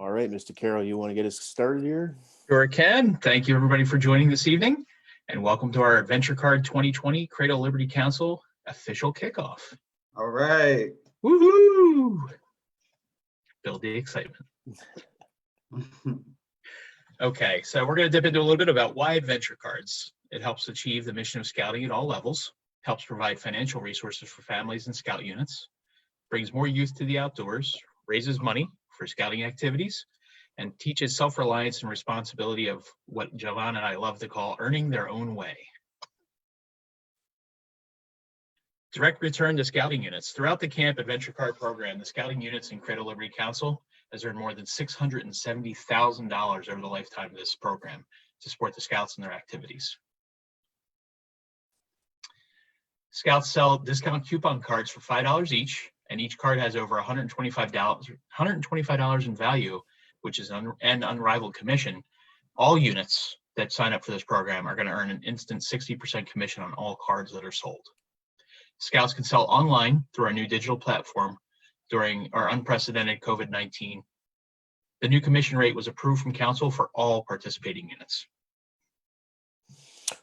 All right, Mr. Carroll, you want to get us started here? Sure can. Thank you, everybody, for joining this evening, and welcome to our Adventure Card 2020 Cradle Liberty Council official kickoff. All right. Woohoo! Build the excitement. Okay, so we're going to dip into a little bit about why Adventure Cards. It helps achieve the mission of scouting at all levels, helps provide financial resources for families and scout units, brings more youth to the outdoors, raises money for scouting activities, and teaches self-reliance and responsibility of what Jovan and I love to call earning their own way. Direct return to scouting units. Throughout the Camp Adventure Card program, the scouting units in Cradle Liberty Council has earned more than $670,000 over the lifetime of this program to support the scouts and their activities. Scouts sell discount coupon cards for $5 each, and each card has over $125 in value, which is an unrivaled commission. All units that sign up for this program are going to earn an instant 60% commission on all cards that are sold. Scouts can sell online through our new digital platform during our unprecedented COVID-19. The new commission rate was approved from Council for all participating units.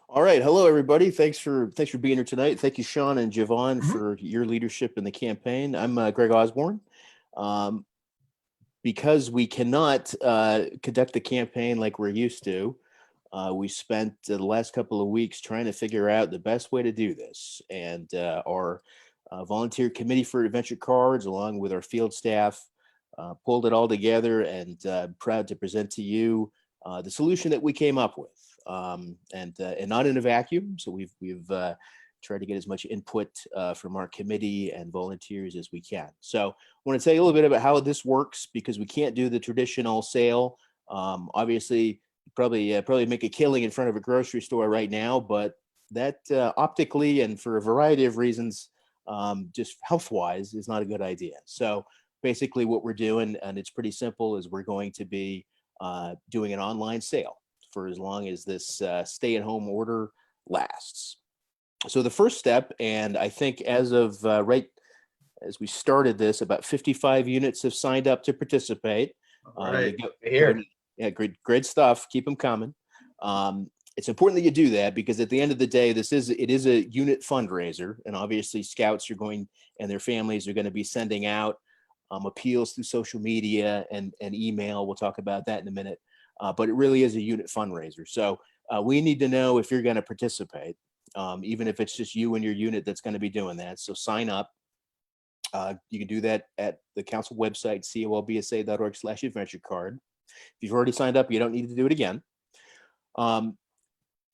All right, hello everybody. Thanks for being here tonight. Thank you, Sean and Jovan, for your leadership in the campaign. I'm Greg Osborne. Because we cannot conduct the campaign like we're used to, we spent the last couple of weeks trying to figure out the best way to do this. And our volunteer committee for Adventure Cards, along with our field staff, pulled it all together, and proud to present to you the solution that we came up with, and not in a vacuum. So we've tried to get as much input from our committee and volunteers as we can. So I want to tell you a little bit about how this works, because we can't do the traditional sale. Obviously, probably make a killing in front of a grocery store right now, but that optically and for a variety of reasons, just health-wise, is not a good idea. So basically what we're doing, and it's pretty simple, is we're going to be doing an online sale for as long as this stay-at-home order lasts. So the first step, and I think as of right as we started this, about 55 units have signed up to participate. All right. Yeah, great stuff. Keep them coming. It's important that you do that, because at the end of the day, it is a unit fundraiser, and obviously scouts are going, and their families are going to be sending out appeals through social media and email. We'll talk about that in a minute. But it really is a unit fundraiser. So we need to know if you're going to participate, even if it's just you and your unit that's going to be doing that. So sign up. You can do that at the council website, colbsa.org/adventurecard. If you've already signed up, you don't need to do it again.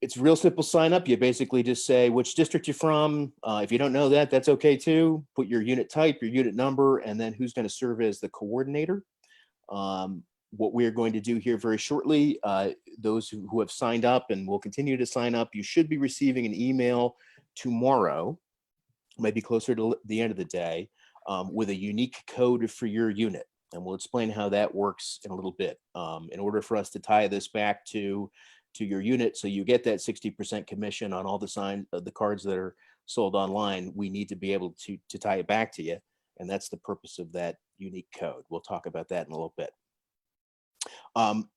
It's a real simple sign up. You basically just say which district you're from. If you don't know that, that's okay too. Put your unit type, your unit number, and then who's going to serve as the coordinator. What we're going to do here very shortly, those who have signed up and will continue to sign up, you should be receiving an email tomorrow, maybe closer to the end of the day, with a unique code for your unit. And we'll explain how that works in a little bit. In order for us to tie this back to your unit, so you get that 60% commission on all the cards that are sold online, we need to be able to tie it back to you. And that's the purpose of that unique code. We'll talk about that in a little bit.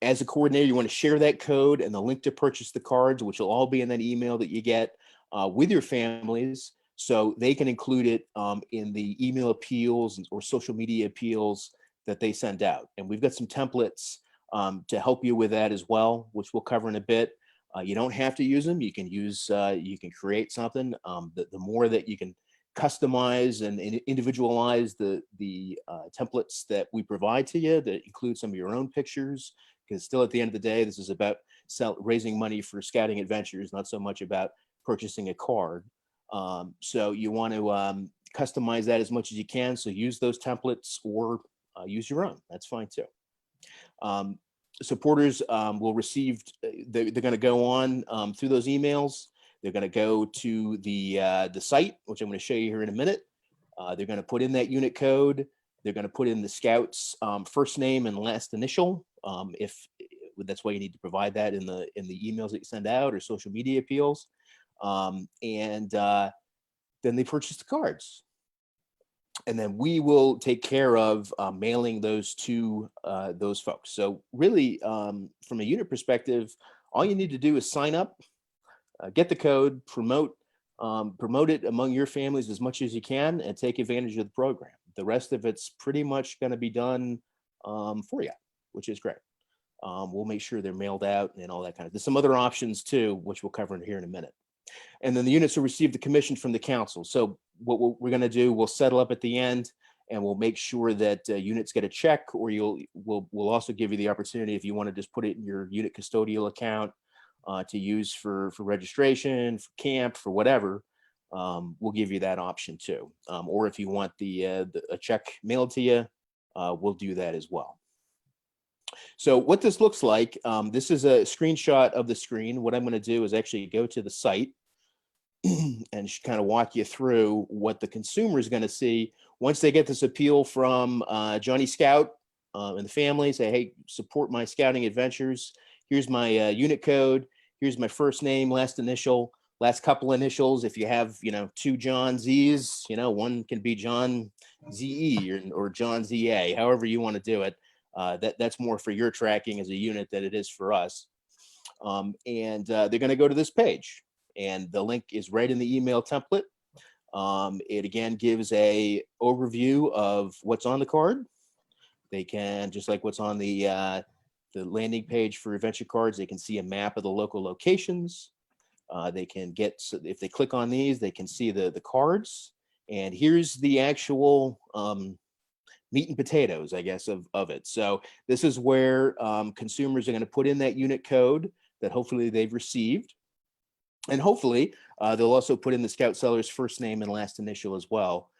As a coordinator, you want to share that code and the link to purchase the cards, which will all be in that email that you get with your families, so they can include it in the email appeals or social media appeals that they send out. And we've got some templates to help you with that as well, which we'll cover in a bit. You don't have to use them. You can you can create something. The more that you can customize and individualize the templates that we provide to you, that include some of your own pictures, because still at the end of the day, this is about raising money for scouting adventures, not so much about purchasing a card. So you want to customize that as much as you can. So use those templates, or use your own. That's fine too. Supporters will receive, they're going to go on through those emails. They're going to go to the site, which I'm going to show you here in a minute. They're going to put in that unit code. They're going to put in the scout's first name and last initial. If that's why you need to provide that in the emails that you send out or social media appeals. And then they purchase the cards. And then we will take care of mailing those to those folks. So really, from a unit perspective, all you need to do is sign up, get the code, promote it among your families as much as you can, and take advantage of the program. The rest of it's pretty much going to be done for you, which is great. We'll make sure they're mailed out and all that kind of. There's some other options too, which we'll cover in here in a minute. And then the units will receive the commission from the council. So what we're going to do, we'll settle up at the end, and we'll make sure that units get a check, or we'll also give you the opportunity, if you want to just put it in your unit custodial account to use for registration, for camp, for whatever. We'll give you that option too. Or if you want a check mailed to you, we'll do that as well. So what this looks like, this is a screenshot of the screen. What I'm going to do is actually go to the site and kind of walk you through what the consumer is going to see once they get this appeal from Johnny Scout and the family. Say, hey, support my scouting adventures. Here's my unit code. Here's my first name, last initial, last couple initials. If you have, two John Z's, one can be John ZE or John ZA, however you want to do it. That's more for your tracking as a unit than it is for us. And they're going to go to this page, and the link is right in the email template. It again gives a overview of what's on the card. They can, just like what's on the landing page for adventure cards, they can see a map of the local locations. They can get, so if they click on these, they can see the cards. And here's the actual meat and potatoes, I guess, of it. So this is where consumers are going to put in that unit code that hopefully they've received. And hopefully they'll also put in the scout seller's first name and last initial as well.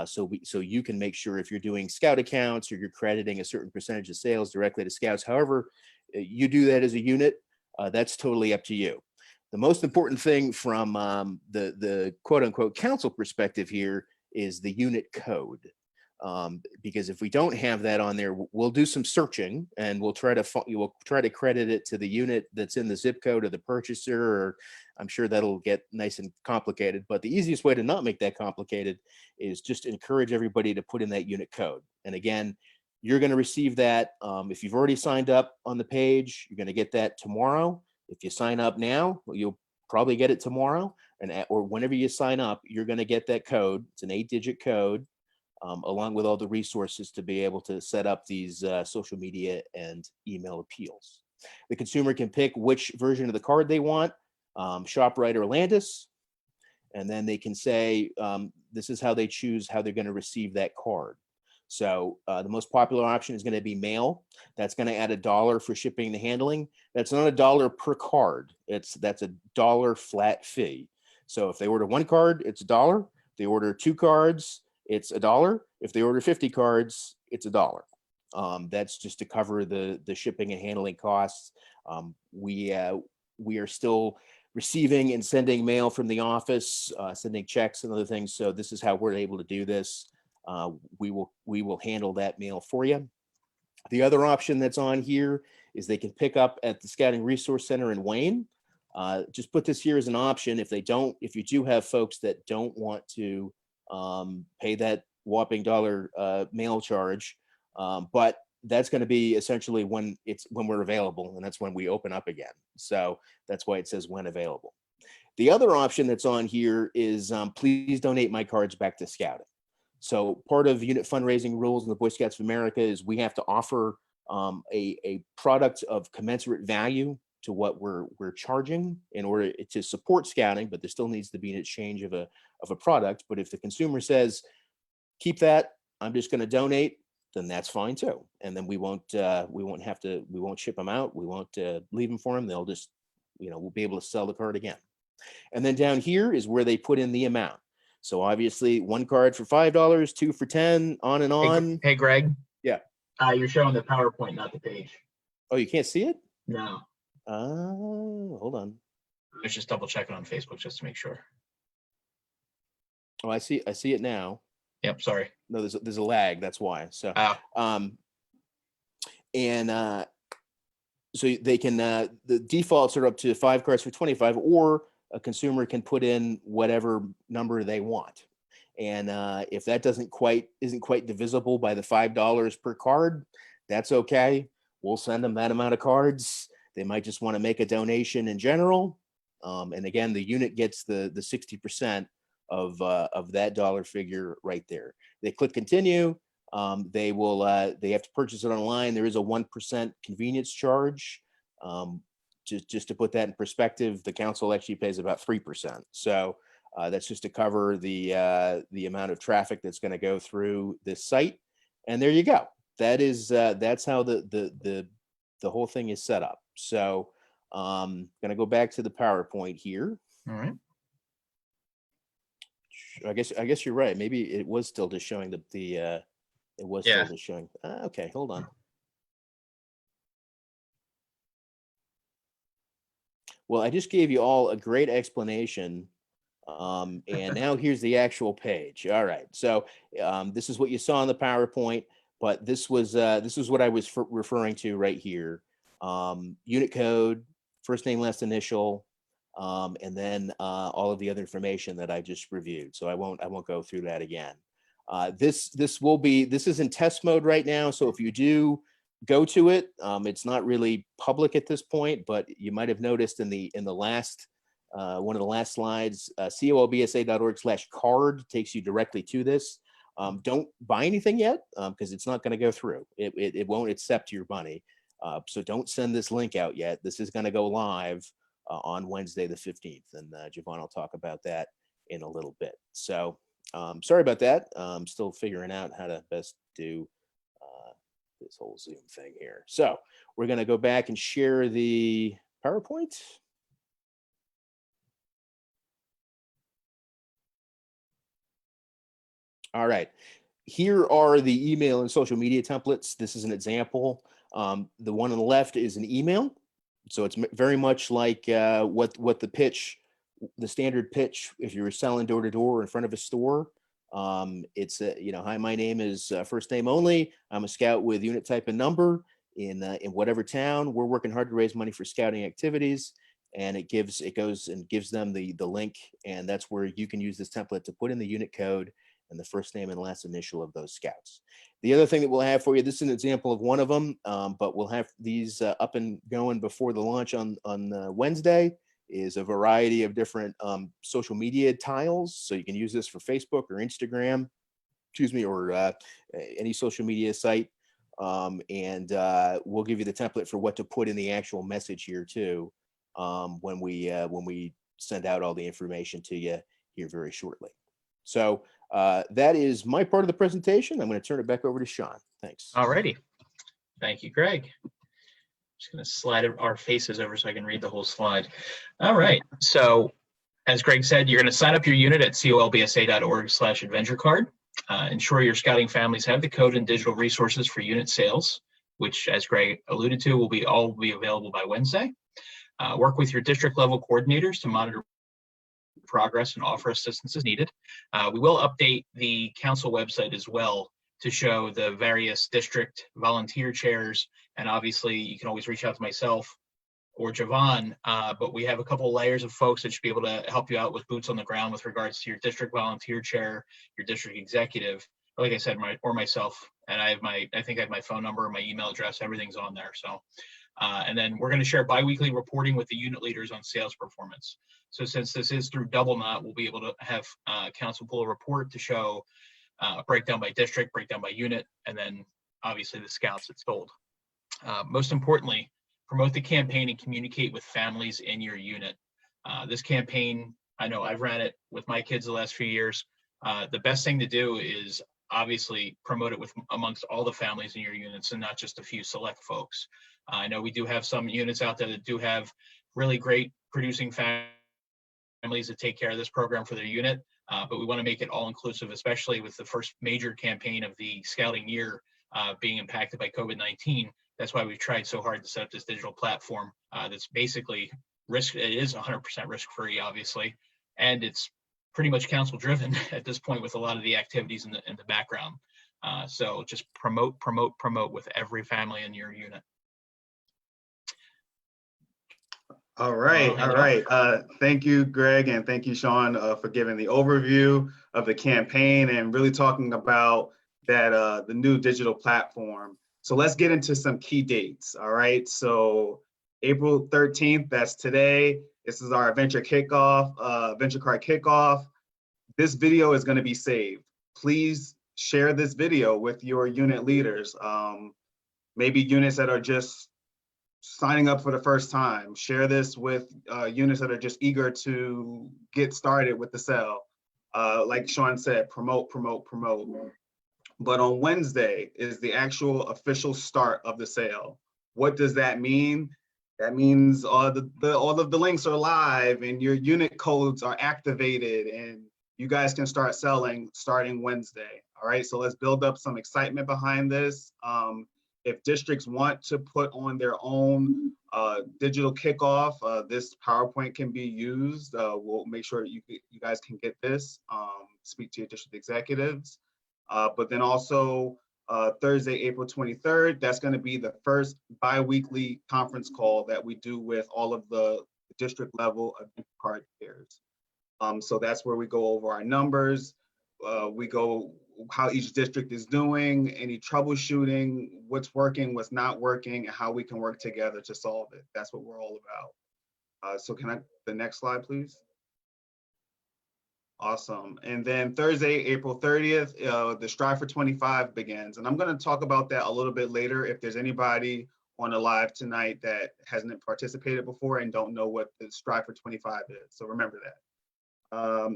So you can make sure, if you're doing scout accounts or you're crediting a certain percentage of sales directly to scouts, however you do that as a unit, that's totally up to you. The most important thing from the quote unquote council perspective here is the unit code. Because if we don't have that on there, we'll do some searching, and we'll try to credit it to the unit that's in the zip code of the purchaser, or I'm sure that'll get nice and complicated. But the easiest way to not make that complicated is just encourage everybody to put in that unit code. And again, you're going to receive that. If you've already signed up on the page, you're going to get that tomorrow. If you sign up now, you'll probably get it tomorrow, or whenever you sign up, you're going to get that code. It's an 8-digit code. Along with all the resources to be able to set up these social media and email appeals. The consumer can pick which version of the card they want, ShopRite or Landis, and then they can say this is how they choose how they're going to receive that card. So the most popular option is going to be mail. That's going to add $1 for shipping and handling. That's not $1 per card. That's $1 flat fee. So if they order one card, it's $1. If they order 2 cards, it's $1. If they order 50 cards, it's $1. That's just to cover the shipping and handling costs. We are still receiving and sending mail from the office, sending checks and other things. So this is how we're able to do this. We will handle that mail for you. The other option that's on here is they can pick up at the Scouting Resource Center in Wayne. Just put this here as an option. If you do have folks that don't want to pay that whopping $1 mail charge, but that's going to be essentially when we're available, and that's when we open up again. So that's why it says when available. The other option that's on here is please donate my cards back to scouting. So part of unit fundraising rules in the Boy Scouts of America is we have to offer a product of commensurate value to what we're charging in order to support scouting, but there still needs to be an exchange of a product. But if the consumer says, keep that, I'm just going to donate, then that's fine too. And then we won't ship them out. We won't leave them for them. They'll just, we'll be able to sell the card again. And then down here is where they put in the amount. So obviously 1 card for $5, 2 for 10, on and on. Hey, Greg. Yeah. You're showing the PowerPoint, not the page. Oh, you can't see it? No. Hold on. Let's just double check it on Facebook just to make sure. Oh, I see it now. Yep, sorry. No, there's a lag. That's why. So, so they can the defaults are up to 5 cards for $25, or a consumer can put in whatever number they want. And if that isn't quite divisible by the $5 per card, that's okay. We'll send them that amount of cards. They might just want to make a donation in general. And again, the unit gets the 60% of that dollar figure right there. They click continue. They have to purchase it online. There is a 1% convenience charge. Just to put that in perspective, the council actually pays about 3%. So that's just to cover the amount of traffic that's going to go through this site. And there you go. That's how the whole thing is set up. So going to go back to the PowerPoint here. All right. I guess you're right. Maybe it was still just showing it was still just showing. Okay, hold on. Well, I just gave you all a great explanation. And now here's the actual page. All right. So this is what you saw on the PowerPoint, but this was what I was referring to right here. Unit code, first name, last initial, and then all of the other information that I just reviewed. So I won't go through that again. This is in test mode right now. So if you do go to it, it's not really public at this point, but you might have noticed in the last one of the last slides, colbsa.org/card takes you directly to this. Don't buy anything yet because it's not going to go through. It won't accept your money. So don't send this link out yet. This is going to go live on Wednesday the 15th, and Javon will talk about that in a little bit. So sorry about that. I'm still figuring out how to best do this whole Zoom thing here. So we're going to go back and share the PowerPoint. All right. Here are the email and social media templates. This is an example. The one on the left is an email. So it's very much like what the standard pitch, if you were selling door to door in front of a store. It's hi, my name is first name only. I'm a scout with unit type and number in whatever town. We're working hard to raise money for scouting activities. And it goes and gives them the link. And that's where you can use this template to put in the unit code and the first name and last initial of those scouts. The other thing that we'll have for you, this is an example of one of them, but we'll have these up and going before the launch on Wednesday, is a variety of different social media tiles. So you can use this for Facebook or Instagram, or any social media site. And we'll give you the template for what to put in the actual message here too, when we send out all the information to you here very shortly. So that is my part of the presentation. I'm going to turn it back over to Sean. Thanks. All righty. Thank you, Greg. Just going to slide our faces over so I can read the whole slide. All right. So as Greg said, you're going to sign up your unit at colbsa.org/adventure card. Ensure your scouting families have the code and digital resources for unit sales, which, as Greg alluded to, will all be available by Wednesday. Work with your district level coordinators to monitor progress and offer assistance as needed. We will update the council website as well to show the various district volunteer chairs, and obviously you can always reach out to myself or Javon, but we have a couple of layers of folks that should be able to help you out with boots on the ground with regards to your district volunteer chair, your district executive, like I said, or myself, and I think I have my phone number, my email address, everything's on there. So and then we're going to share biweekly reporting with the unit leaders on sales performance. So since this is through Double Knot, we'll be able to have council pull a report to show breakdown by district, breakdown by unit, and then obviously the scouts that sold. Most importantly, promote the campaign and communicate with families in your unit. This campaign, I know I've ran it with my kids the last few years. The best thing to do is obviously promote it amongst all the families in your units and not just a few select folks. I know we do have some units out there that do have really great producing families that take care of this program for their unit, but we want to make it all inclusive, especially with the first major campaign of the scouting year being impacted by COVID-19. That's why we've tried so hard to set up this digital platform that's basically it is 100% risk-free, obviously, and it's pretty much council driven at this point with a lot of the activities in the background. So just promote with every family in your unit. All right, hand all it off. right. Thank you, Greg, and thank you, Sean, for giving the overview of the campaign and really talking about that the new digital platform. So let's get into some key dates. All right. So April 13th, that's today. This is our venture kickoff, venture card kickoff. This video is going to be saved. Please share this video with your unit leaders. Maybe units that are just signing up for the first time. Share this with units that are just eager to get started with the sale. Like Sean said, promote, promote, promote. But on Wednesday is the actual official start of the sale. What does that mean? That means all of the links are live and your unit codes are activated and you guys can start selling starting Wednesday. All right, so let's build up some excitement behind this. If districts want to put on their own digital kickoff, this PowerPoint can be used. We'll make sure you guys can get this, speak to your district executives. But then also Thursday, April 23rd, that's going to be the first bi-weekly conference call that we do with all of the district level card chairs. So that's where we go over our numbers. We go how each district is doing, any troubleshooting, what's working, what's not working, and how we can work together to solve it. That's what we're all about. So can I, the next slide, please? Awesome. And then Thursday, April 30th, the Strive for 25 begins. And I'm going to talk about that a little bit later. If there's anybody on the live tonight that hasn't participated before and don't know what the Strive for 25 is. So remember that.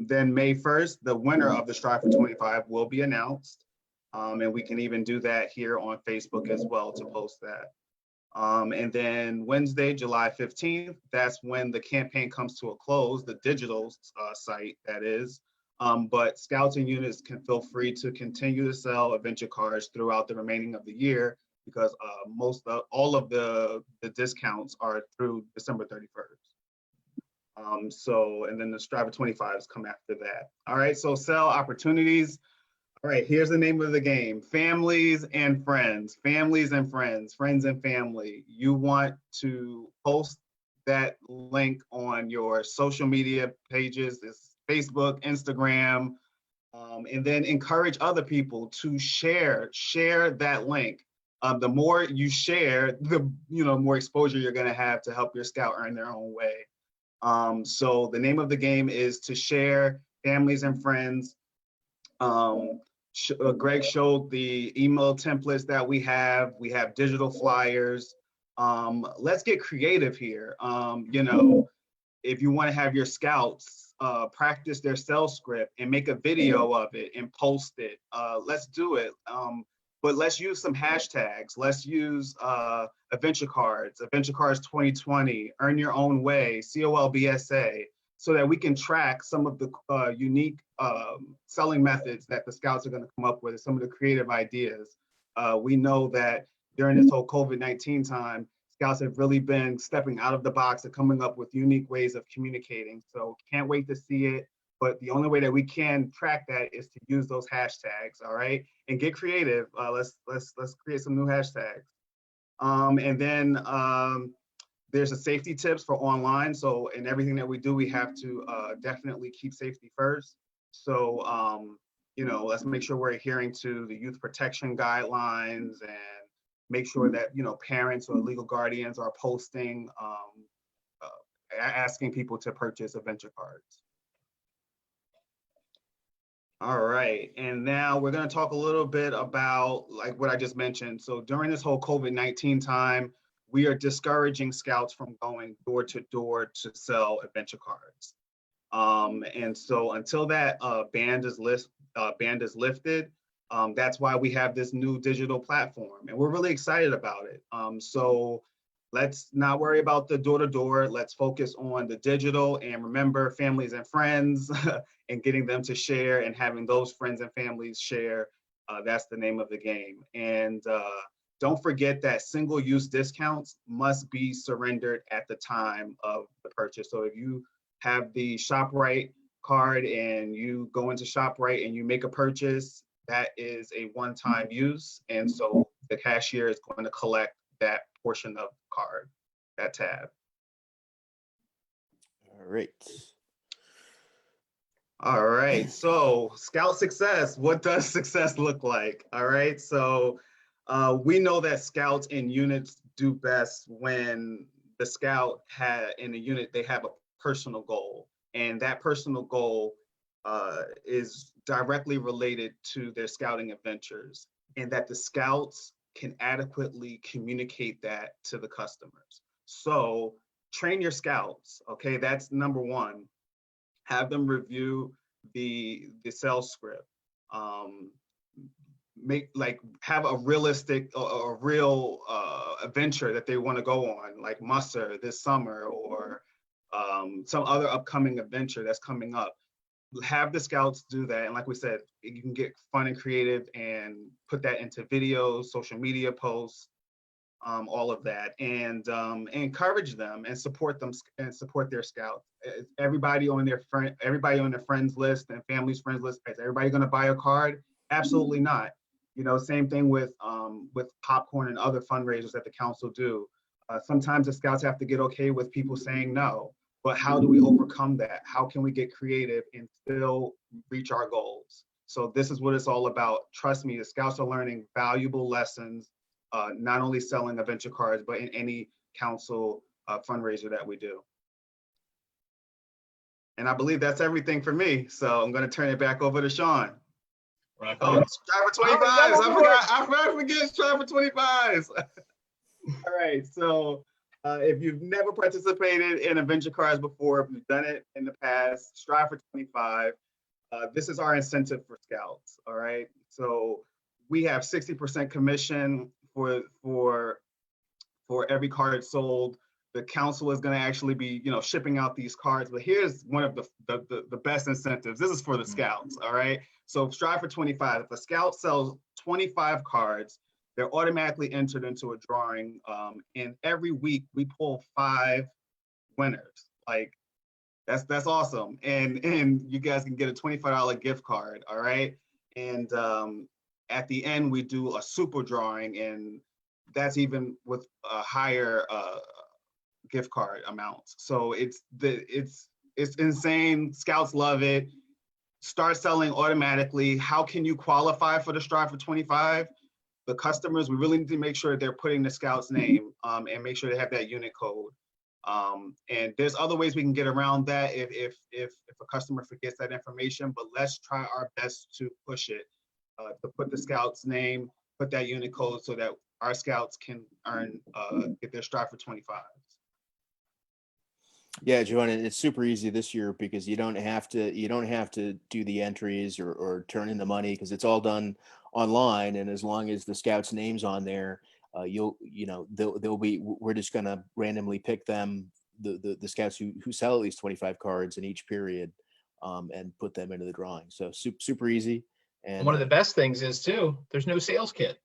Then May 1st, the winner of the Strive for 25 will be announced. And we can even do that here on Facebook as well to post that. And then Wednesday, July 15th, that's when the campaign comes to a close, the digital site that is. But scouts and units can feel free to continue to sell adventure cards throughout the remaining of the year because all of the discounts are through December 31st. And then the Strive for 25s come after that. All right, so sell opportunities. All right, here's the name of the game. Families and friends, families and friends, friends and family. You want to post that link on your social media pages, it's Facebook, Instagram, and then encourage other people to share that link. The more you share, the more exposure you're gonna have to help your scout earn their own way. So the name of the game is to share, families and friends. Greg showed the email templates that we have. We have digital flyers. Let's get creative here. If you want to have your scouts practice their sales script and make a video of it and post it, let's do it. But let's use some hashtags. Let's use Adventure Cards 2020, Earn Your Own Way, COLBSA, so that we can track some of the unique selling methods that the scouts are going to come up with, some of the creative ideas. We know that during this whole COVID-19 time, scouts have really been stepping out of the box and coming up with unique ways of communicating. So can't wait to see it. But the only way that we can track that is to use those hashtags, all right? And get creative. Let's create some new hashtags. And then there's a safety tips for online. So in everything that we do, we have to definitely keep safety first. So, let's make sure we're adhering to the youth protection guidelines and make sure that, parents or legal guardians are posting, asking people to purchase adventure cards. All right, and now we're going to talk a little bit about like what I just mentioned. So during this whole COVID-19 time, we are discouraging scouts from going door to door to sell adventure cards. And so until that ban is lifted, that's why we have this new digital platform, and we're really excited about it. So let's not worry about the door to door. Let's focus on the digital, and remember families and friends and getting them to share and having those friends and families share. That's the name of the game. And don't forget that single-use discounts must be surrendered at the time of the purchase. So if you have the ShopRite card and you go into ShopRite and you make a purchase, that is a one-time use. And so the cashier is going to collect that portion of the card, that tab. right. All right, so Scout success, what does success look like? All right, so we know that scouts and units do best when the scout in a unit, they have a personal goal, and that personal goal is directly related to their scouting adventures, and that the scouts can adequately communicate that to the customers. So train your scouts, okay? That's number one. Have them review the sales script. Have a realistic or a real adventure that they want to go on, like muster this summer, or some other upcoming adventure that's coming up. Have the scouts do that, and like we said, you can get fun and creative and put that into videos, social media posts, all of that, and encourage them and support them and support their scouts. Everybody on their friends list and family's friends list, is everybody going to buy a card? Absolutely not. You know, same thing with popcorn and other fundraisers that the council do. Sometimes the scouts have to get okay with people saying no, but how do we overcome that? How can we get creative and still reach our goals? So this is what it's all about. Trust me, the scouts are learning valuable lessons, not only selling adventure cards, but in any council fundraiser that we do. And I believe that's everything for me. So I'm going to turn it back over to Sean. Rock Oh, on. Strive for 25s. I forgot to forget Strive for 25s. All right. So if you've never participated in adventure cards before, if you've done it in the past, Strive for 25. This is our incentive for scouts. All right. So we have 60% commission for every card sold. The council is going to actually be, shipping out these cards. But here's one of the best incentives. This is for the scouts. All right. So Strive for 25. If a scout sells 25 cards, they're automatically entered into a drawing. And every week we pull 5 winners. Like that's awesome. And you guys can get a $25 gift card. All right. And at the end, we do a super drawing, and that's even with a higher gift card amounts. So it's insane. Scouts love it. Start selling automatically. How can you qualify for the Strive for 25? The customers, we really need to make sure they're putting the scout's name and make sure they have that unit code. And there's other ways we can get around that if a customer forgets that information, but let's try our best to push it, to put the scout's name, put that unit code so that our scouts can get their Strive for 25. Yeah, Joanna, it's super easy this year because you don't have to do the entries or turn in the money, because it's all done online. And as long as the scout's name's on there, we're just gonna randomly pick them, the scouts who sell at least 25 cards in each period, and put them into the drawing. So super easy. And one of the best things is too, there's no sales kit.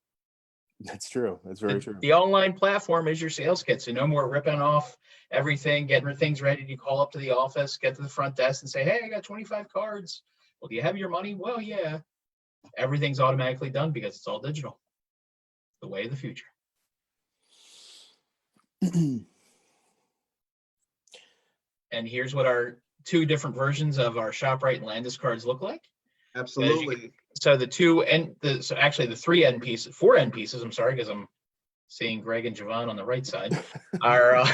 That's true. That's very true. The online platform is your sales kit. So no more ripping off everything, getting things ready. You call up to the office, get to the front desk and say, hey, I got 25 cards. Well, do you have your money? Well, yeah. Everything's automatically done because it's all digital. The way of the future. And here's what our 2 different versions of our ShopRite and Landis cards look like. Absolutely. So the 3 end pieces, 4 end pieces, I'm sorry, because I'm seeing Greg and Javon on the right side, are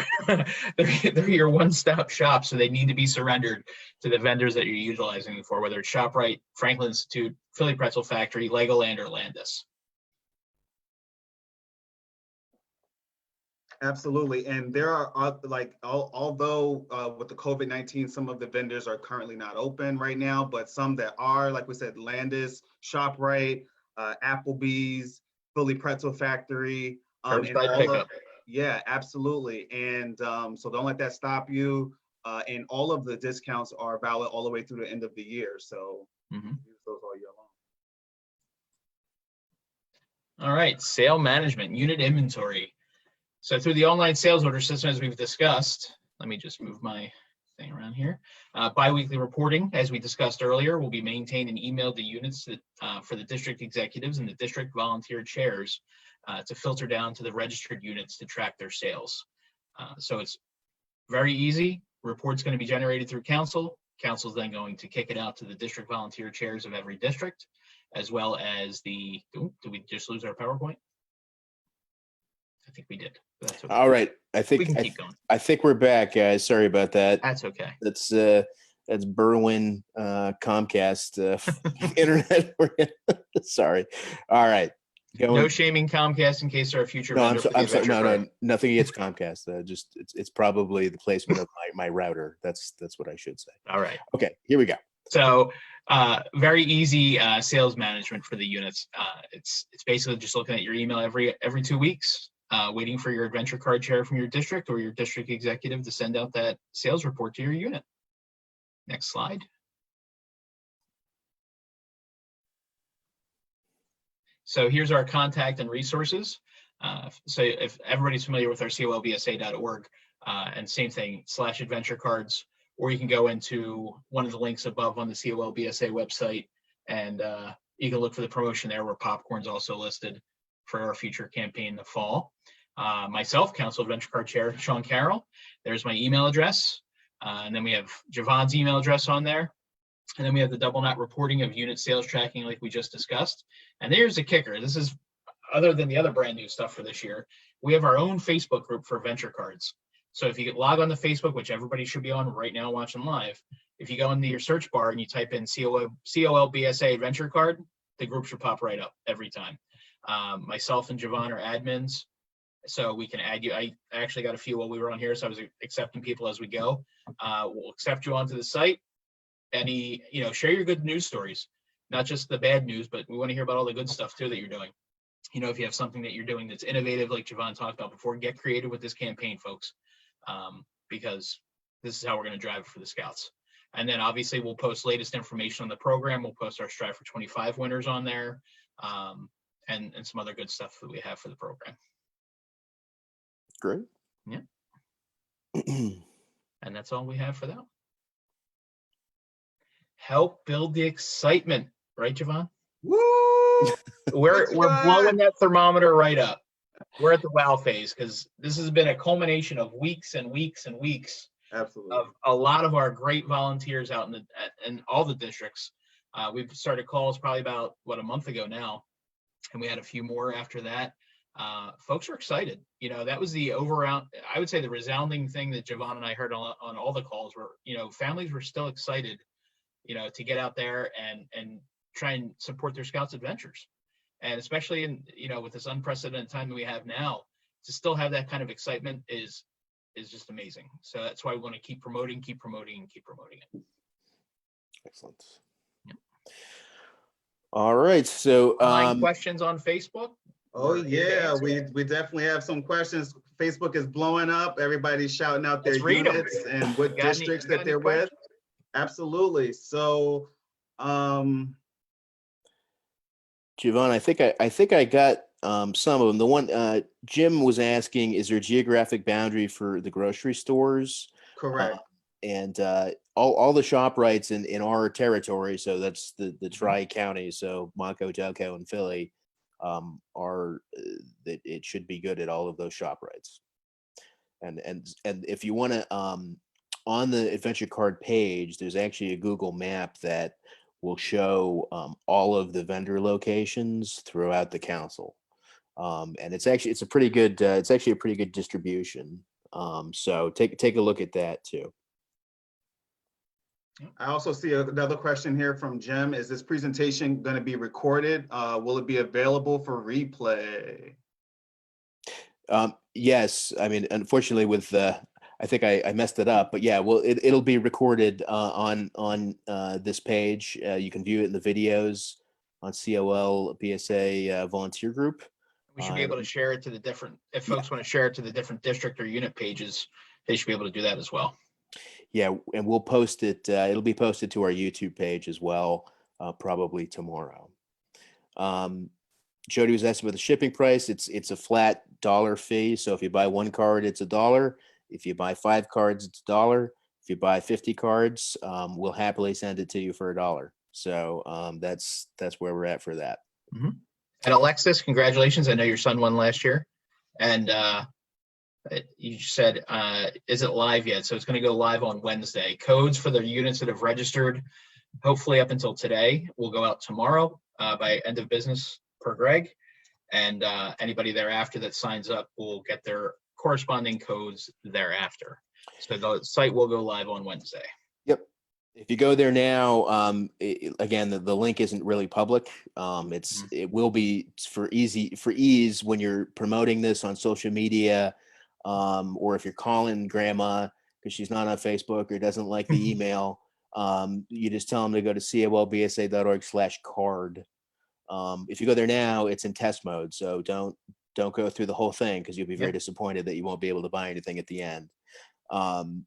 they're your one-stop shop. So they need to be surrendered to the vendors that you're utilizing for, whether it's ShopRite, Franklin Institute, Philly Pretzel Factory, Legoland, or Landis. Absolutely. And there are although with the COVID-19, some of the vendors are currently not open right now, but some that are, like we said, Landis, ShopRite, Applebee's, Philly Pretzel Factory. Curbside pickup. Yeah, absolutely. And so don't let that stop you. And all of the discounts are valid all the way through the end of the year. So use those all year long. All right, sale management, unit inventory. So through the online sales order system, as we've discussed, let me just move my thing around here. Biweekly reporting, as we discussed earlier, will be maintained and emailed to units for the district executives and the district volunteer chairs to filter down to the registered units to track their sales. So it's very easy. Report's going to be generated through council. Council's then going to kick it out to the district volunteer chairs of every district, as well as the, did we just lose our PowerPoint? I think we did. But that's okay. All right. I We can think keep going. I think we're back, guys. Sorry about that. That's okay. That's Berwyn Comcast internet. Sorry. All right. No shaming Comcast in case they're a future vendor for the I'm sorry. adventure No, card. nothing against Comcast. Just it's probably the placement of my router. That's what I should say. All right. Okay, here we go. So very easy sales management for the units. It's basically just looking at your email every 2 weeks, waiting for your adventure card chair from your district or your district executive to send out that sales report to your unit. Next slide. So here's our contact and resources. So if everybody's familiar with our colbsa.org, and same thing, /adventure cards, or you can go into one of the links above on the COLBSA website, and you can look for the promotion there where popcorn's also listed for our future campaign in the fall. Myself, Council Adventure Card Chair Sean Carroll, there's my email address. And then we have Javon's email address on there. And then we have the double knot reporting of unit sales tracking like we just discussed. And there's the kicker. This is, other than the other brand new stuff for this year, we have our own Facebook group for venture cards. So if you log on to Facebook, which everybody should be on right now watching live, if you go into your search bar and you type in COLBSA adventure card, the group should pop right up every time. Myself and Javon are admins, so we can add you. I actually got a few while we were on here, so I was accepting people as we go. We'll accept you onto the site. Share your good news stories, not just the bad news, but we want to hear about all the good stuff too that you're doing. If you have something that you're doing that's innovative, like Javon talked about before, get creative with this campaign, folks, because this is how we're going to drive it for the Scouts. And then obviously we'll post latest information on the program. We'll post our Strive for 25 winners on there, and some other good stuff that we have for the program. Great. Yeah. And that's all we have for that. Help build the excitement, right, Javon? Woo! We're blowing that thermometer right up. We're at the wow phase because this has been a culmination of weeks and weeks and weeks. Absolutely. Of a lot of our great volunteers out in all the districts. We've started calls probably about a month ago now, and we had a few more after that. Folks are excited. That was the I would say the resounding thing that Javon and I heard on all the calls were, families were still excited, to get out there and try and support their Scouts adventures. And especially in, with this unprecedented time that we have now, to still have that kind of excitement is just amazing. So that's why we want to keep promoting it. Excellent. Yep. All right. So questions on Facebook? Oh yeah, we definitely have some questions. Facebook is blowing up. Everybo's shouting out their units and what districts that they're with. Absolutely. So Javon, I think I got some of them. The one Jim was asking, is there a geographic boundary for the grocery stores? Correct. And all the shop rights in our territory, so that's the tri-county, so Monco, Delco, and Philly, are that it should be good at all of those shop rights. And if you want to, on the adventure card page, there's actually a Google map that will show all of the vendor locations throughout the council, and it's actually a pretty good distribution. So take a look at that too. I also see another question here from Jim. Is this presentation going to be recorded? Will it be available for replay? Yes. I mean, unfortunately, with I think I messed it up, but yeah, well, it'll be recorded on this page. You can view it in the videos on COL BSA volunteer group. We should be able to share it to the different, if folks want to share it to the different district or unit pages, they should be able to do that as well. Yeah, and we'll post it. It'll be posted to our YouTube page as well, probably tomorrow. Jody was asking about the shipping price. It's a flat $1 fee. So if you buy one card, it's $1. If you buy 5 cards, it's $1. If you buy 50 cards, we'll happily send it to you for $1. So that's where we're at for that. Mm-hmm. And Alexis, congratulations! I know your son won last year, and You said, is it live yet? So it's going to go live on Wednesday. Codes for the units that have registered, hopefully up until today, will go out tomorrow by end of business per Greg. And anybody thereafter that signs up will get their corresponding codes thereafter. So the site will go live on Wednesday. Yep. If you go there now, again, the link isn't really public. It will be for ease when you're promoting this on social media, or if you're calling grandma because she's not on Facebook or doesn't like the email, you just tell them to go to colbsa.org/card. If you go there now, it's in test mode, so don't go through the whole thing because you'll be very disappointed that you won't be able to buy anything at the end. And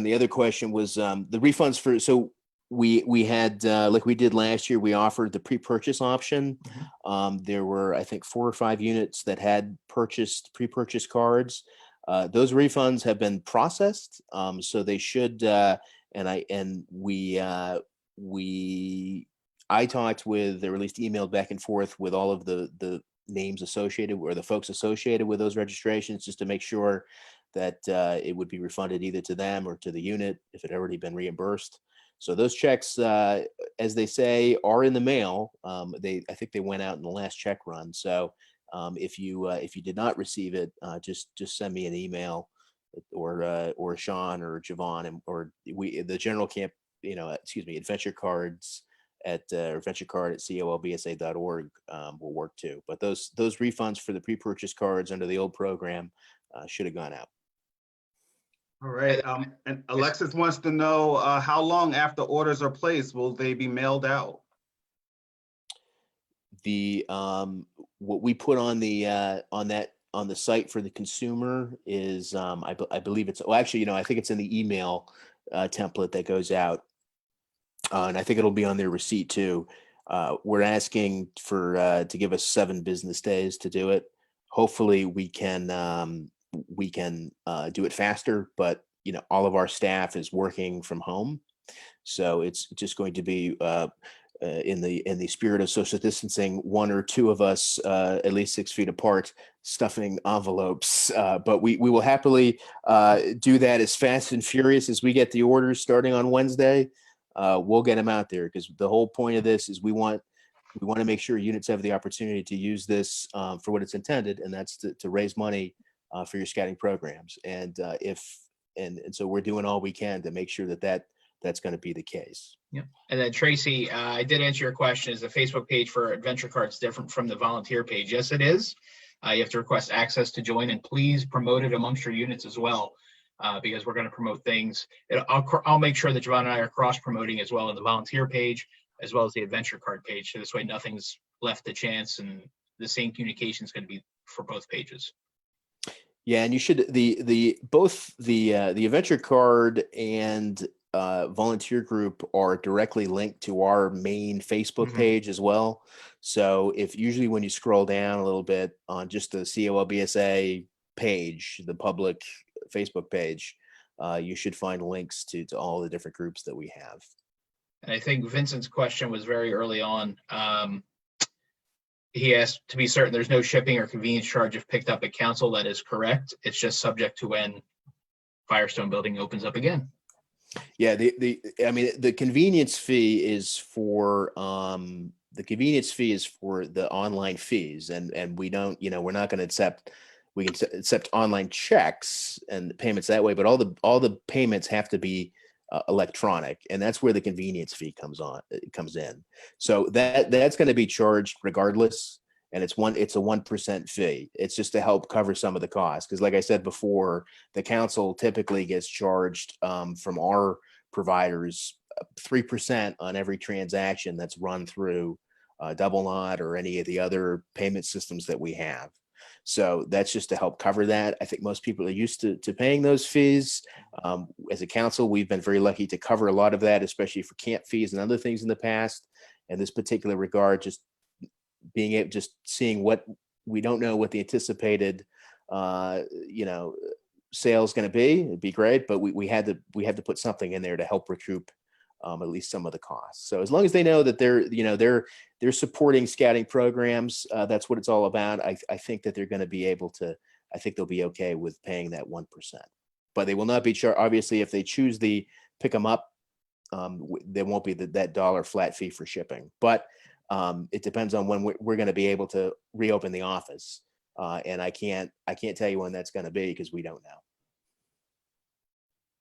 the other question was the refunds for, so we had like we did last year, we offered the pre-purchase option. There were, I think, 4 or 5 units that had pre-purchase cards. Those refunds have been processed, so they should. I talked with, or at least emailed back and forth with all of the names associated, or the folks associated with those registrations, just to make sure that it would be refunded either to them or to the unit if it had already been reimbursed. So those checks, as they say, are in the mail. I think they went out in the last check run. So if you did not receive it, just send me an email, or Sean or Javon, or the general Adventure Cards at adventurecard@colbsa.org will work too. But those refunds for the pre-purchase cards under the old program should have gone out. All right. And Alexis wants to know how long after orders are placed will they be mailed out? The what we put on the site for the consumer is I believe it's, I think it's in the email template that goes out, and I think it'll be on their receipt too. We're asking for to give us 7 business days to do it. Hopefully we can do it faster, but all of our staff is working from home, so it's just going to be in the spirit of social distancing, 1 or 2 of us at least 6 feet apart stuffing envelopes, but we will happily do that as fast and furious as we get the orders starting on Wednesday. We'll get them out there, because the whole point of this is we want to make sure units have the opportunity to use this for what it's intended, and that's to raise money for your scouting programs. And so we're doing all we can to make sure that's going to be the case. Yeah. And then Tracy, I did answer your question. Is the Facebook page for Adventure Cards different from the volunteer page? Yes, it is. You have to request access to join, and please promote it amongst your units as well, because we're going to promote things. I'll make sure that Javon and I are cross promoting as well in the volunteer page as well as the Adventure Card page. So this way nothing's left to chance, and the same communication is going to be for both pages. Yeah, and you should both the Adventure Card and volunteer group are directly linked to our main Facebook page as well. So usually when you scroll down a little bit on just the COLBSA page, the public Facebook page, you should find links to all the different groups that we have. And I think Vincent's question was very early on. He asked to be certain there's no shipping or convenience charge if picked up at council. That is correct. It's just subject to when Firestone Building opens up again. Yeah, the convenience fee is for the online fees, and we don't, we're not going to accept. We can accept online checks and payments that way, but all the payments have to be electronic, and that's where the convenience fee comes in. So that's going to be charged regardless, and it's a 1% fee. It's just to help cover some of the costs, because like I said before, the council typically gets charged from our providers 3% on every transaction that's run through Double Knot or any of the other payment systems that we have. So that's just to help cover that. I think most people are used to paying those fees. As a council, we've been very lucky to cover a lot of that, especially for camp fees and other things in the past. In this particular regard, just seeing what we don't know what the anticipated, sale is going to be. It'd be great, but we had to put something in there to help recoup at least some of the costs. So as long as they know that they're supporting scouting programs, that's what it's all about. I think that they're going to be able to. I think they'll be okay with paying that 1%, but they will not be charged. Obviously, if they choose the pick them up, there won't be that dollar flat fee for shipping. But it depends on when we're going to be able to reopen the office, and I can't tell you when that's going to be because we don't know.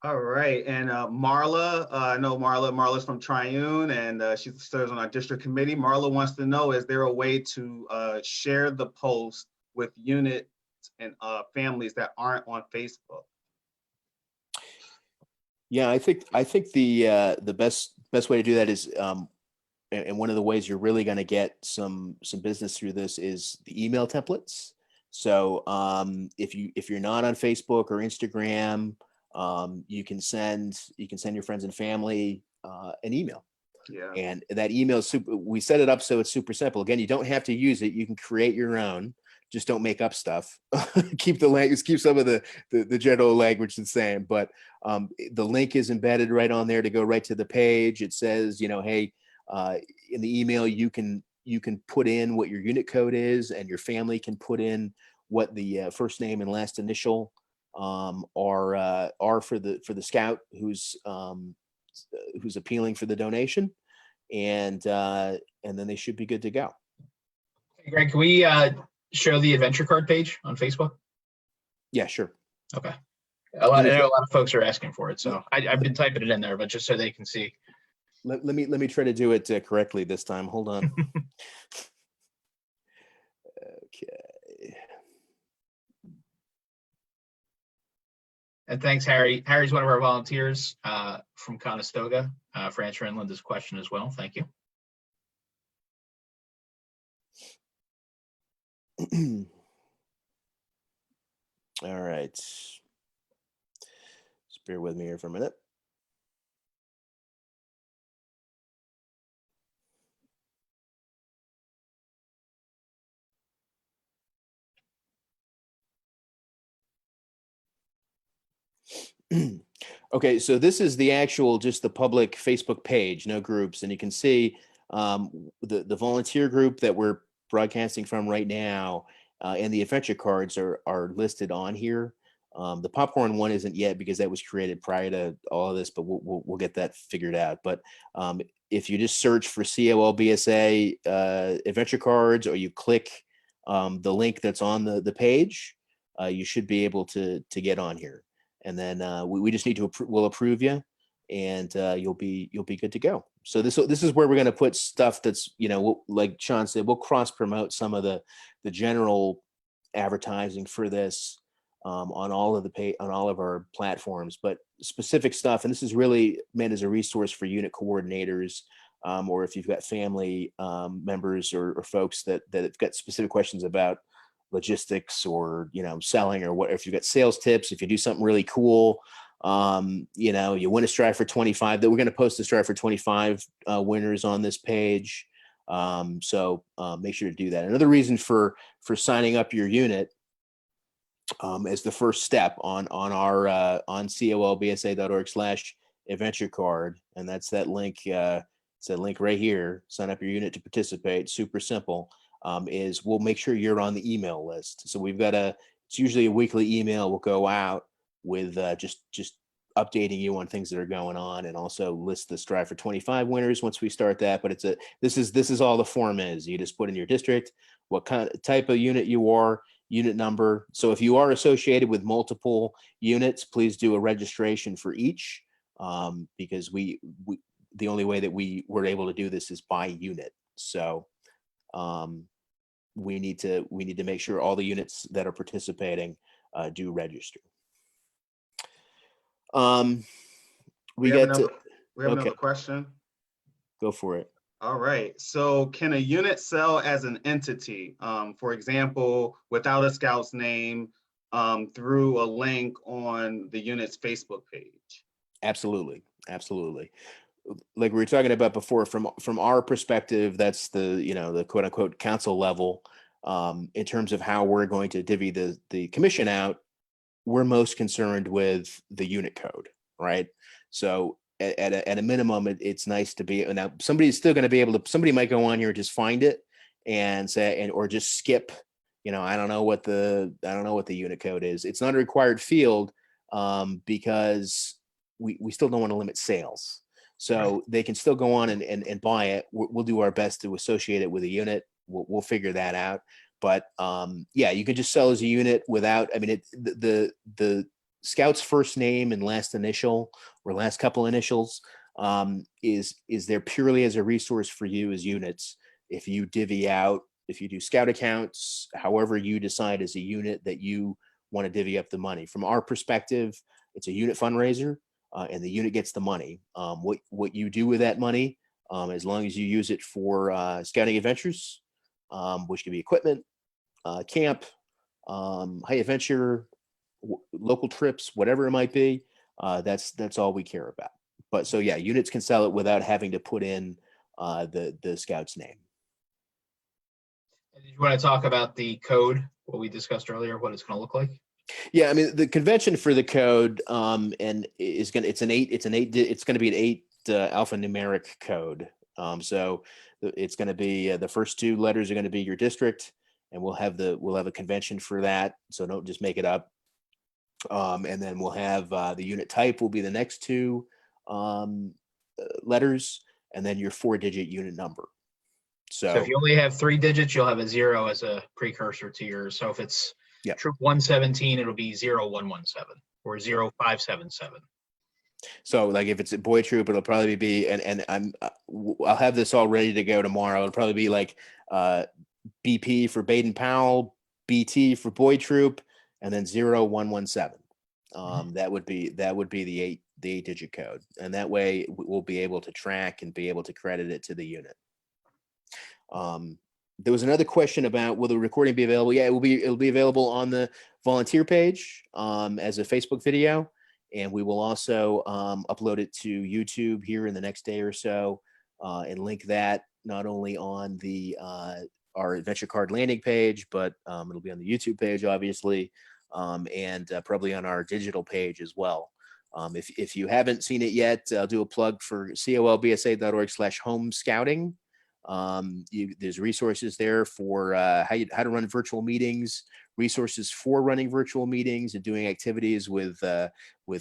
All right, and Marla, I know Marla's from Triune, and she serves on our district committee. Marla wants to know, is there a way to share the post with units and families that aren't on Facebook? Yeah, I think the best way to do that is, and one of the ways you're really going to get some business through this is the email templates. So if you're not on Facebook or Instagram, you can send your friends and family an email. Yeah. And that email is we set it up so it's super simple. Again, you don't have to use it. You can create your own. Just don't make up stuff. Keep the language, keep some of the general language the same. But the link is embedded right on there to go right to the page. It says, hey, in the email you can put in what your unit code is, and your family can put in what the first name and last initial are for the scout who's appealing for the donation, and then they should be good to go. Hey, Greg, can we show the adventure card page on Facebook? Yeah, sure. Okay. I know a lot of folks are asking for it, so I've been typing it in there, but just so they can see. Let me try to do it correctly this time. Hold on. Okay. And thanks, Harry. Harry's one of our volunteers from Conestoga for answering Linda's question as well. Thank you. All right. Just bear with me here for a minute. Okay, so this is the actual, just the public Facebook page, no groups, and you can see the volunteer group that we're broadcasting from right now, and the adventure cards are listed on here. The popcorn one isn't yet because that was created prior to all of this, but we'll get that figured out. But if you just search for COLBSA adventure cards, or you click the link that's on the page, you should be able to get on here. And then we just need to we'll approve you, and you'll be good to go. So this is where we're going to put stuff that's, like Sean said, we'll cross promote some of the general advertising for this on all of our platforms, but specific stuff. And this is really meant as a resource for unit coordinators, or if you've got family members or folks that have got specific questions about logistics, or selling, or what, if you've got sales tips, if you do something really cool, you win a Strive for 25, that we're going to post the Strive for 25 winners on this page. So make sure to do that. Another reason for signing up your unit as the first step on our on colbsa.org/adventure card, and that's that link. It's that link right here. Sign up your unit to participate. Super simple. Is we'll make sure you're on the email list. So we've got it's usually a weekly email will go out with just updating you on things that are going on, and also list the Strive for 25 winners once we start that. But this is all the form is. You just put in your district, what kind of type of unit you are, unit number. So if you are associated with multiple units, please do a registration for each, because we the only way that we were able to do this is by unit. So we need to make sure all the units that are participating do register. We have another question. Go for it. All right. So can a unit sell as an entity, for example, without a scout's name, through a link on the unit's Facebook page? Absolutely. Like we were talking about before, from our perspective, that's the quote unquote council level. In terms of how we're going to divvy the commission out, we're most concerned with the unit code, right? So at a minimum, it's nice to be, now somebody's still going to be able to, somebody might go on here and just find it and say, or just skip, I don't know what the unit code is. It's not a required field, because we still don't want to limit sales. So they can still go on and buy it. We'll do our best to associate it with a unit. We'll figure that out. But yeah, you can just sell as a unit without, I mean, the Scout's first name and last initial or last couple initials is there purely as a resource for you as units. If you divvy out, if you do Scout accounts, however you decide as a unit that you want to divvy up the money. From our perspective, it's a unit fundraiser, and the unit gets the money. What you do with that money, as long as you use it for scouting adventures, which can be equipment, camp, high adventure, local trips, whatever it might be, that's all we care about. But so yeah, units can sell it without having to put in the Scout's name. Did you want to talk about the code, what we discussed earlier, what it's going to look like? Yeah, I mean the convention for the code, and it's going to be an 8 alphanumeric code. So it's going to be the first 2 letters are going to be your district, and we'll have a convention for that. So don't just make it up. And then we'll have the unit type will be the next 2 letters, and then your 4-digit unit number. So if you only have 3 digits, you'll have a 0 as a precursor to yours. So if it's Troop 117, it'll be 0117 or 0577. So like if it's a boy troop, it'll probably be, and I'll have this all ready to go tomorrow. It'll probably be like BP for Baden Powell, BT for boy troop, and then 0117. That would be the 8-digit code, and that way we'll be able to track and be able to credit it to the unit. There was another question about will the recording be available? Yeah, it'll be available on the volunteer page as a Facebook video, and we will also upload it to YouTube here in the next day or so, and link that not only on the our adventure card landing page, but it'll be on the YouTube page, obviously, and probably on our digital page as well. If you haven't seen it yet, I'll do a plug for colbsa.org/home scouting. There's resources there for how to run virtual meetings, resources for running virtual meetings and doing activities with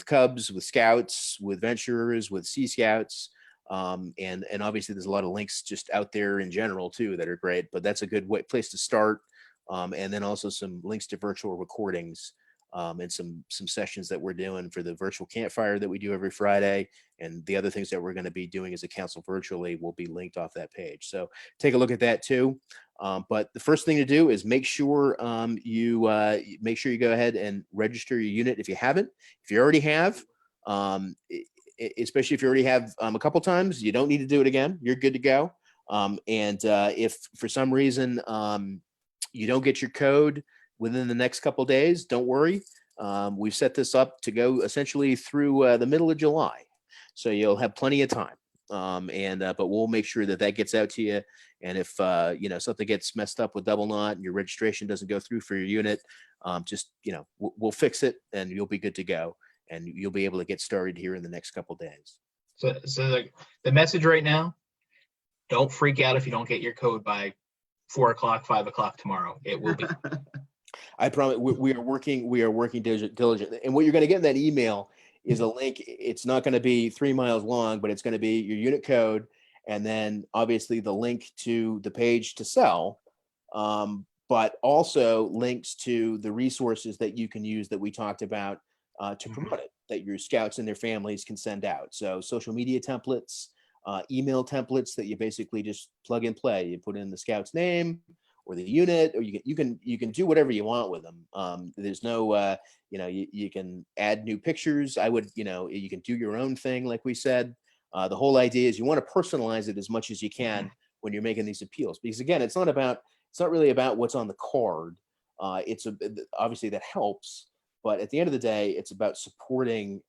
Cubs, with Scouts, with Venturers, with Sea Scouts. And obviously there's a lot of links just out there in general too that are great, but that's a good place to start. And then also some links to virtual recordings, and some sessions that we're doing for the virtual campfire that we do every Friday, and the other things that we're going to be doing as a council virtually will be linked off that page. So take a look at that too. But the first thing to do is make sure you go ahead and register your unit if you haven't. If you already have, especially if you already have a couple times, you don't need to do it again. You're good to go. And if for some reason you don't get your code within the next couple of days, don't worry. We've set this up to go essentially through the middle of July. So you'll have plenty of time. But we'll make sure that gets out to you. And if something gets messed up with double knot and your registration doesn't go through for your unit, we'll fix it and you'll be good to go. And you'll be able to get started here in the next couple of days. So the message right now, don't freak out if you don't get your code by 4 o'clock, 5 o'clock tomorrow. It will be. I promise we are working diligently. And what you're going to get in that email is a link. It's not going to be 3 miles long, but it's going to be your unit code. And then obviously the link to the page to sell, but also links to the resources that you can use that we talked about to promote it, that your scouts and their families can send out. So social media templates, email templates that you basically just plug and play. You put in the scout's name or the unit, or you can do whatever you want with them. There's no, you can add new pictures. You can do your own thing, like we said. The whole idea is you want to personalize it as much as you can when you're making these appeals, because again, it's not really about what's on the card. Obviously that helps, but at the end of the day, it's about supporting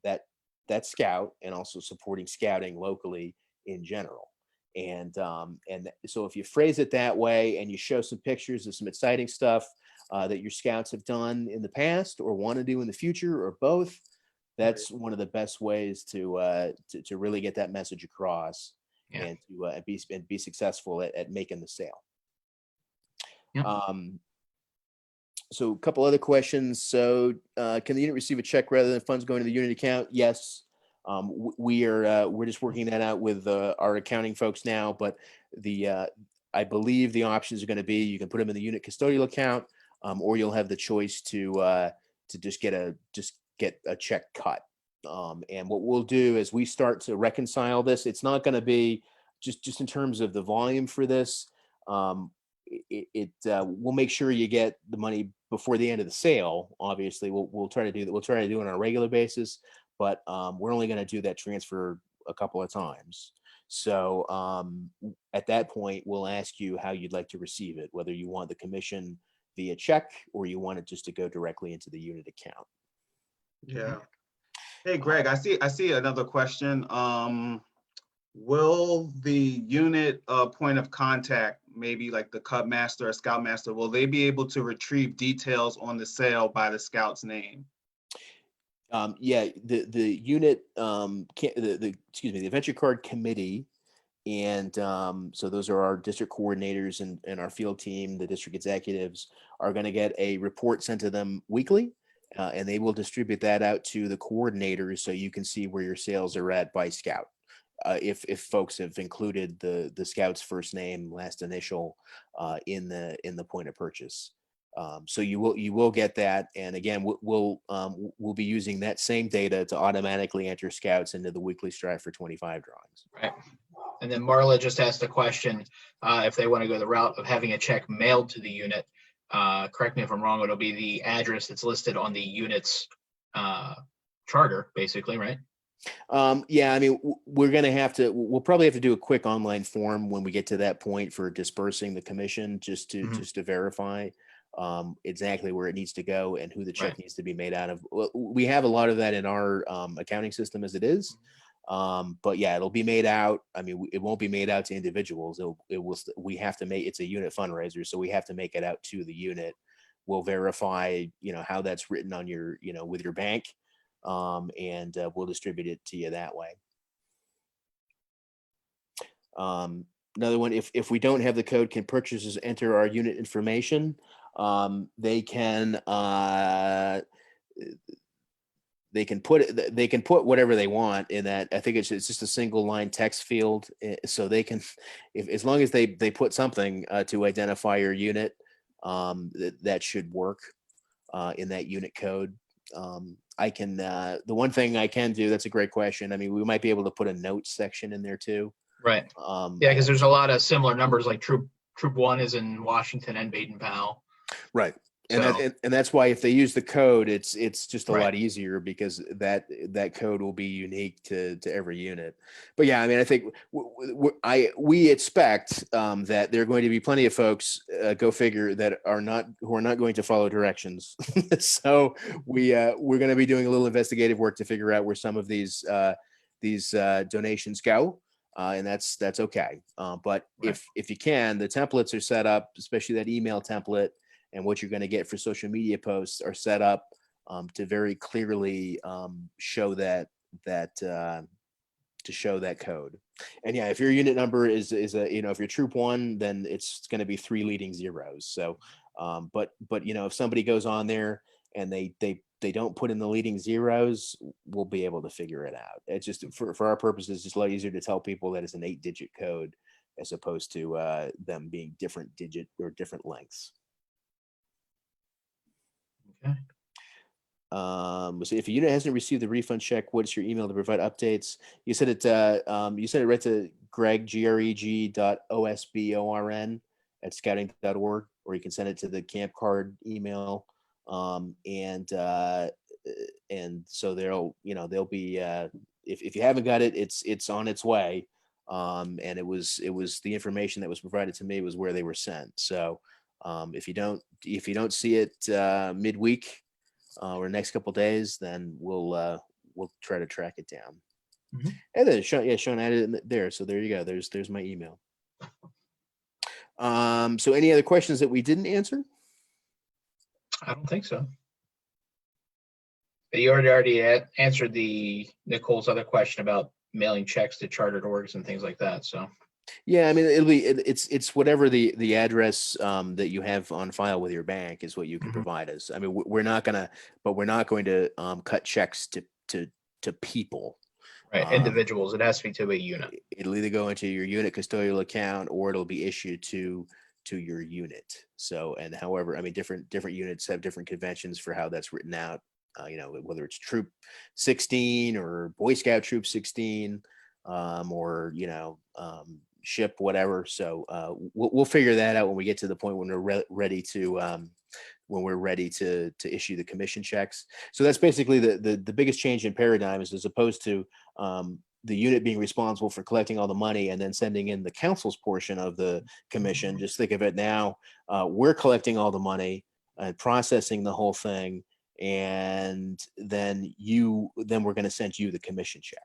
that scout and also supporting scouting locally in general. And so if you phrase it that way and you show some pictures of some exciting stuff that your scouts have done in the past or want to do in the future or both, that's one of the best ways to really get that message across, Yeah. and to be successful at making the sale. Yep. So a couple other questions. So can the unit receive a check rather than funds going to the unit account? Yes. We're just working that out with our accounting folks now, but I believe the options are going to be, you can put them in the unit custodial account, or you'll have the choice to just get a check cut. And what we'll do is we start to reconcile this. It's not going to be just in terms of the volume for this. We'll make sure you get the money before the end of the sale. Obviously, we'll try to do that. We'll try to do it on a regular basis, but we're only going to do that transfer a couple of times. So at that point, we'll ask you how you'd like to receive it, whether you want the commission via check or you want it just to go directly into the unit account. Yeah. Hey, Greg, I see another question. Will the unit point of contact, maybe like the Cub Master or Scout Master, will they be able to retrieve details on the sale by the Scout's name? Yeah, the unit, the Adventure Card Committee, and so those are our district coordinators and our field team, the district executives, are going to get a report sent to them weekly, and they will distribute that out to the coordinators so you can see where your sales are at by Scout. If folks have included the Scout's first name, last initial in the point of purchase. So you will get that, and again, we'll be using that same data to automatically enter Scouts into the weekly Strive for 25 drawings. Right. And then Marla just asked a question, if they want to go the route of having a check mailed to the unit. Correct me if I'm wrong, it'll be the address that's listed on the unit's charter, basically, right? Yeah, I mean, we'll probably have to do a quick online form when we get to that point for dispersing the commission, just to verify exactly where it needs to go and who the check needs to be made out of. Well, we have a lot of that in our accounting system as it is. But yeah, it'll be made out. I mean, it won't be made out to individuals. We have to make, it's a unit fundraiser, so we have to make it out to the unit. We'll verify, how that's written on your, with your bank, and we'll distribute it to you that way. Another one, if we don't have the code, can purchasers enter our unit information? They can put whatever they want in that. I think it's just a single line text field, so they can, as long as they put something to identify your unit, that should work in that unit code. I can, the one thing I can do, that's a great question. I mean, we might be able to put a notes section in there too. Right. Yeah, because there's a lot of similar numbers, like Troop 1 is in Washington and Baden-Powell. Right. And that's why if they use the code, it's just a Right. lot easier, because that code will be unique to every unit. But yeah, I mean, I think we expect that there are going to be plenty of folks, go figure, that who are not going to follow directions. So we're going to be doing a little investigative work to figure out where some of these donations go. And that's okay. But Right. if you can, the templates are set up, especially that email template, and what you're going to get for social media posts are set up to very clearly show that code. And yeah, if your unit number is if you're Troop 1, then it's going to be 3 leading zeros. So, but if somebody goes on there and they don't put in the leading zeros, we'll be able to figure it out. It's just for our purposes, just a lot easier to tell people that it's an 8-digit code as opposed to them being different digit or different lengths. Okay. So if a unit hasn't received the refund check, what's your email to provide updates? You said it right to Greg, greg.osborn@scouting.org, or you can send it to the camp card email. And so they'll be, if you haven't got it, it's on its way. And it was the information that was provided to me was where they were sent. So if you don't see it midweek or next couple of days, then we'll try to track it down. Mm-hmm. And then Sean added it there. So there you go. There's my email. So any other questions that we didn't answer? I don't think so. You already answered Nicole's other question about mailing checks to chartered orgs and things like that. So Yeah, I mean, it's whatever the address that you have on file with your bank is what you can Mhm. provide us. I mean, we're not going to cut checks to people. right, individuals, it has to be to a unit. It'll either go into your unit custodial account or it'll be issued to your unit. So, and however, I mean, different units have different conventions for how that's written out. Whether it's Troop 16 or Boy Scout Troop 16, or ship whatever. So we'll figure that out when we get to the point when we're ready to issue the commission checks. So that's basically the biggest change in paradigm, is as opposed to the unit being responsible for collecting all the money and then sending in the council's portion of the commission. Just think of it now, we're collecting all the money and processing the whole thing, and then we're going to send you the commission check.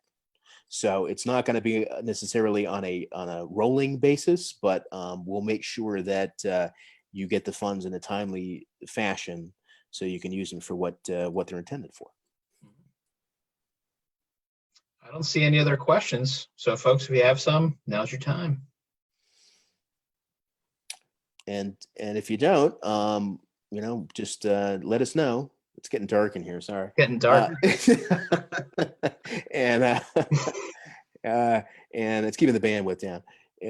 So it's not going to be necessarily on a rolling basis, but we'll make sure that you get the funds in a timely fashion so you can use them for what they're intended for. I don't see any other questions. So folks, if you have some, now's your time. And if you don't, just let us know. It's getting dark in here. Sorry. Getting dark. And and it's keeping the bandwidth down.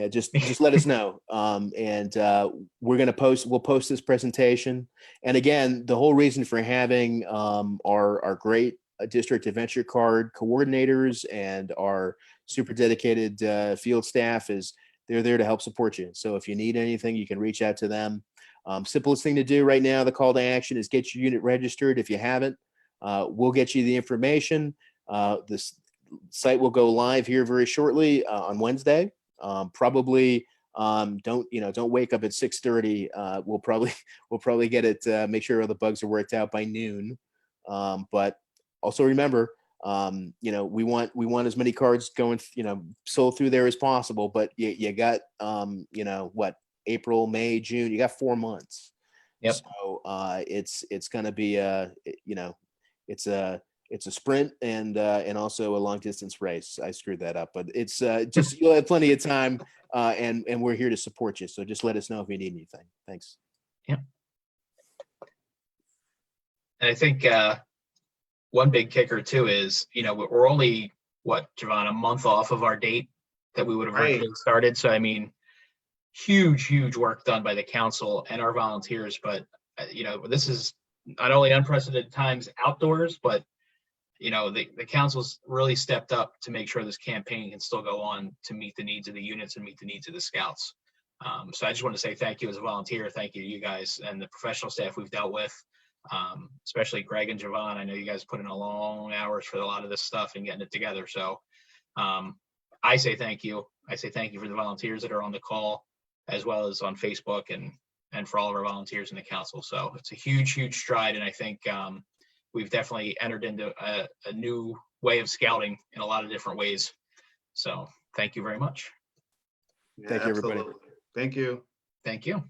Just let us know. And we'll post this presentation. And again, the whole reason for having our great district adventure card coordinators and our super dedicated field staff is they're there to help support you. So if you need anything, you can reach out to them. Simplest thing to do right now, the call to action, is get your unit registered. If you haven't, we'll get you the information. This site will go live here very shortly on Wednesday. Probably don't wake up at 6:30. We'll probably get it. Make sure all the bugs are worked out by noon. But also remember, we want as many cards going, sold through there as possible. But you got April, May, June. You got 4 months. Yep. So it's going to be it's a sprint and also a long distance race. I screwed that up, but it's just you'll have plenty of time, and we're here to support you. So just let us know if you need anything. Thanks. Yep. And I think one big kicker too is, we're only Javon, a month off of our date that we would have originally started. So I mean, huge work done by the council and our volunteers. But this is not only unprecedented times outdoors, but the council's really stepped up to make sure this campaign can still go on to meet the needs of the units and meet the needs of the scouts. So I just want to say thank you as a volunteer. Thank you to you guys and the professional staff we've dealt with, especially Greg and Javon. I know you guys put in a long hours for a lot of this stuff and getting it together. So I say thank you. I say thank you for the volunteers that are on the call, as well as on Facebook and for all of our volunteers in the council. So it's a huge stride. And I think we've definitely entered into a new way of scouting in a lot of different ways. So thank you very much. Yeah, Thank you, everybody. absolutely. Thank you. Thank you.